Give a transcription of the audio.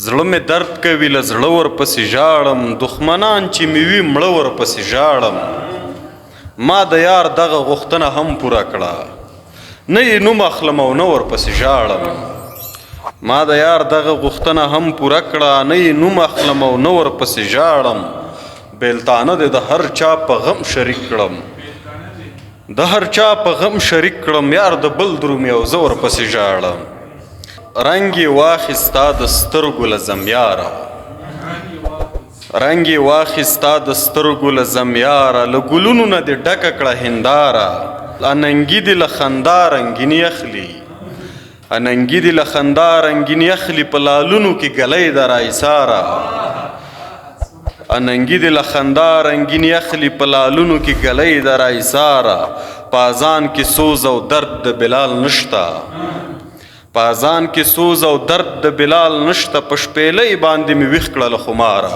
زړه مې درد کوي له زړه ورپسې ژاړم دښمنان چې مې وي مړه ورپسې ژاړم ما د یار دغه غوښتنه هم پوره کړه نه یې نوم اخلم او نه ورپسې ژاړم ما د یار دغه غوښتنه هم پوره کړه نه یې نوم اخلم او نه ورپسې ژاړم بیلتانه دې د هر چا په غم شریک کړم د هر چا په غم شریک کړم یار د بل درومي او زه ورپسې ژاړم رنگ یې واخیستا د سترګو له زمیاره رنگ یې واخیستا د سترګو له زمیاره له ګلونو نه دې ډکه کړه هنداره اننګي دې له خندا رنګیني اخلي اننګي دې له خندا رنګیني اخلي په لالونو کې ګلی د رایساره اننګي دې له خندا رنګیني اخلي په لالونو کې ګلی د رایساره په اذان کې سوز او درد د بلال نشته په اذان کې سوز او درد د بلال نشته په شپېلۍ باندې مې ویښ کړله خماره